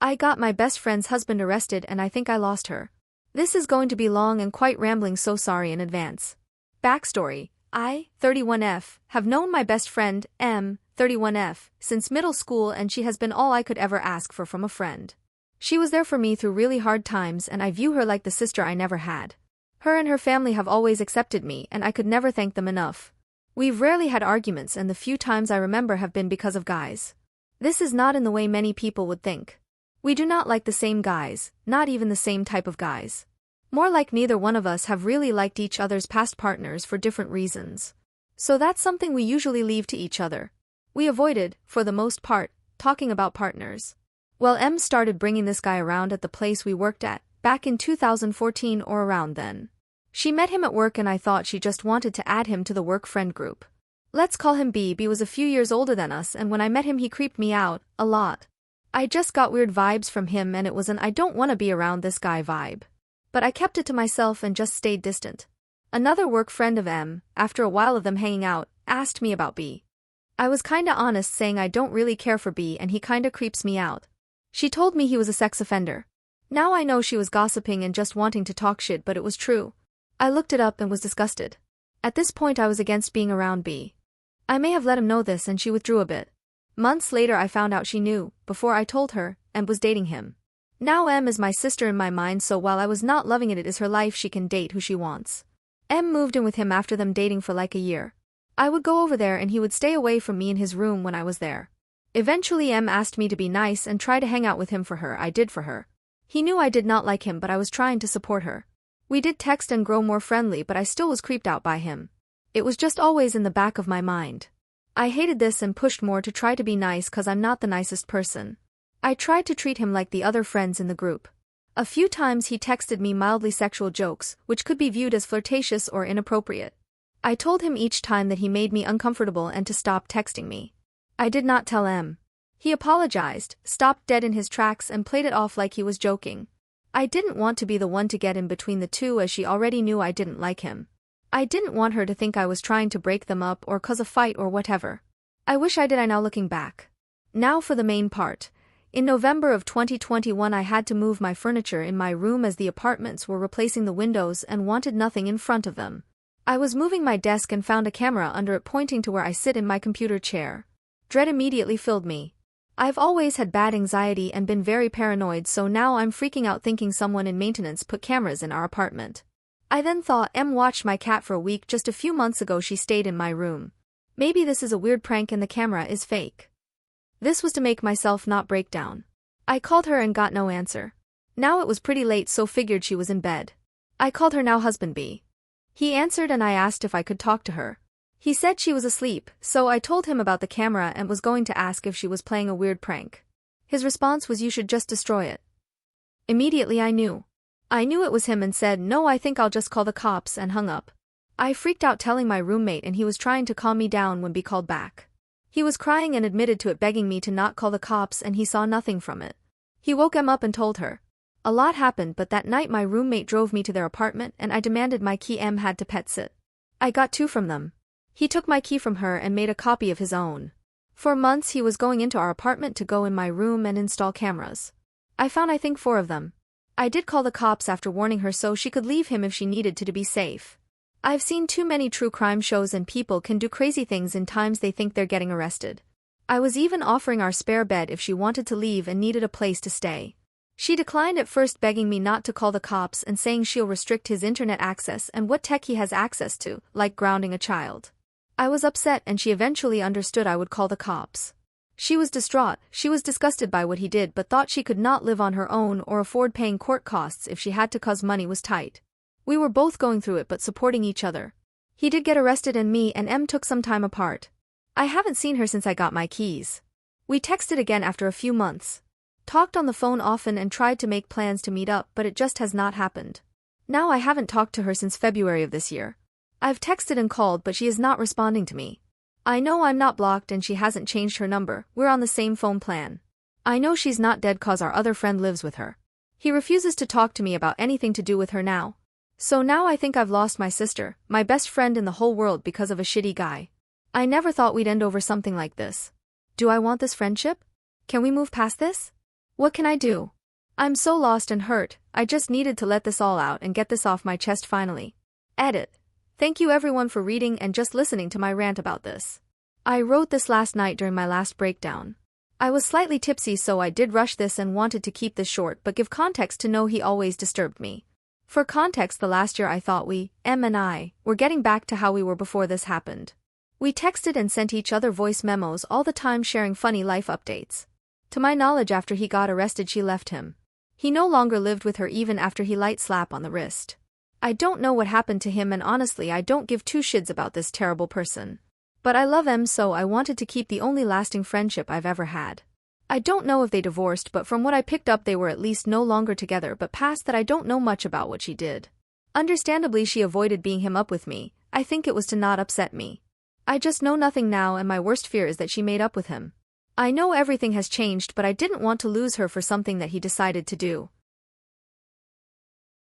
I got my best friend's husband arrested and I think I lost her. This is going to be long and quite rambling, so sorry in advance. Backstory. I, 31F, have known my best friend, M, 31F, since middle school, and she has been all I could ever ask for from a friend. She was there for me through really hard times, and I view her like the sister I never had. Her and her family have always accepted me, and I could never thank them enough. We've rarely had arguments, and the few times I remember have been because of guys. This is not in the way many people would think. We do not like the same guys, not even the same type of guys. More like neither one of us have really liked each other's past partners for different reasons. So that's something we usually leave to each other. We avoided, for the most part, talking about partners. Well, M started bringing this guy around at the place we worked at, back in 2014 or around then. She met him at work and I thought she just wanted to add him to the work friend group. Let's call him B. B was a few years older than us, and when I met him he creeped me out, a lot. I just got weird vibes from him, and it was an I don't want to be around this guy vibe. But I kept it to myself and just stayed distant. Another work friend of M, after a while of them hanging out, asked me about B. I was kinda honest, saying I don't really care for B and he kinda creeps me out. She told me he was a sex offender. Now I know she was gossiping and just wanting to talk shit, but it was true. I looked it up and was disgusted. At this point I was against being around B. I may have let him know this and she withdrew a bit. Months later I found out she knew, before I told her, and was dating him. Now M is my sister in my mind, so while I was not loving it, it is her life, she can date who she wants. M moved in with him after them dating for like a year. I would go over there and he would stay away from me in his room when I was there. Eventually M asked me to be nice and try to hang out with him for her. I did for her. He knew I did not like him, but I was trying to support her. We did text and grow more friendly, but I still was creeped out by him. It was just always in the back of my mind. I hated this and pushed more to try to be nice, cause I'm not the nicest person. I tried to treat him like the other friends in the group. A few times he texted me mildly sexual jokes, which could be viewed as flirtatious or inappropriate. I told him each time that he made me uncomfortable and to stop texting me. I did not tell M. He apologized, stopped dead in his tracks and played it off like he was joking. I didn't want to be the one to get in between the two, as she already knew I didn't like him. I didn't want her to think I was trying to break them up or cause a fight or whatever. I wish I did. I now looking back. Now for the main part. In November of 2021 I had to move my furniture in my room as the apartments were replacing the windows and wanted nothing in front of them. I was moving my desk and found a camera under it pointing to where I sit in my computer chair. Dread immediately filled me. I've always had bad anxiety and been very paranoid, so now I'm freaking out thinking someone in maintenance put cameras in our apartment. I then thought M watched my cat for a week. Just a few months ago she stayed in my room. Maybe this is a weird prank and the camera is fake. This was to make myself not break down. I called her and got no answer. Now it was pretty late, so figured she was in bed. I called her now husband B. He answered and I asked if I could talk to her. He said she was asleep, so I told him about the camera and was going to ask if she was playing a weird prank. His response was, "You should just destroy it." Immediately I knew it was him and said, "No, I think I'll just call the cops," and hung up. I freaked out telling my roommate, and he was trying to calm me down when B called back. He was crying and admitted to it, begging me to not call the cops, and he saw nothing from it. He woke M up and told her. A lot happened, but that night my roommate drove me to their apartment and I demanded my key. M had to pet sit. I got 2 from them. He took my key from her and made a copy of his own. For months he was going into our apartment to go in my room and install cameras. I found I think 4 of them. I did call the cops after warning her so she could leave him if she needed to be safe. I've seen too many true crime shows and people can do crazy things in times they think they're getting arrested. I was even offering our spare bed if she wanted to leave and needed a place to stay. She declined at first, begging me not to call the cops and saying she'll restrict his internet access and what tech he has access to, like grounding a child. I was upset and she eventually understood I would call the cops. She was distraught. She was disgusted by what he did but thought she could not live on her own or afford paying court costs if she had to, cause money was tight. We were both going through it but supporting each other. He did get arrested and me and M took some time apart. I haven't seen her since I got my keys. We texted again after a few months. Talked on the phone often and tried to make plans to meet up, but it just has not happened. Now I haven't talked to her since February of this year. I've texted and called but she is not responding to me. I know I'm not blocked and she hasn't changed her number. We're on the same phone plan. I know she's not dead cause our other friend lives with her. He refuses to talk to me about anything to do with her now. So now I think I've lost my sister, my best friend in the whole world, because of a shitty guy. I never thought we'd end over something like this. Do I want this friendship? Can we move past this? What can I do? I'm so lost and hurt, I just needed to let this all out and get this off my chest finally. Edit. Thank you everyone for reading and just listening to my rant about this. I wrote this last night during my last breakdown. I was slightly tipsy, so I did rush this and wanted to keep this short but give context to know he always disturbed me. For context, the last year I thought we, Em and I, were getting back to how we were before this happened. We texted and sent each other voice memos all the time, sharing funny life updates. To my knowledge, after he got arrested she left him. He no longer lived with her even after he light slap on the wrist. I don't know what happened to him, and honestly I don't give two shits about this terrible person. But I love Em, so I wanted to keep the only lasting friendship I've ever had. I don't know if they divorced, but from what I picked up they were at least no longer together, but past that I don't know much about what she did. Understandably she avoided being him up with me. I think it was to not upset me. I just know nothing now, and my worst fear is that she made up with him. I know everything has changed, but I didn't want to lose her for something that he decided to do.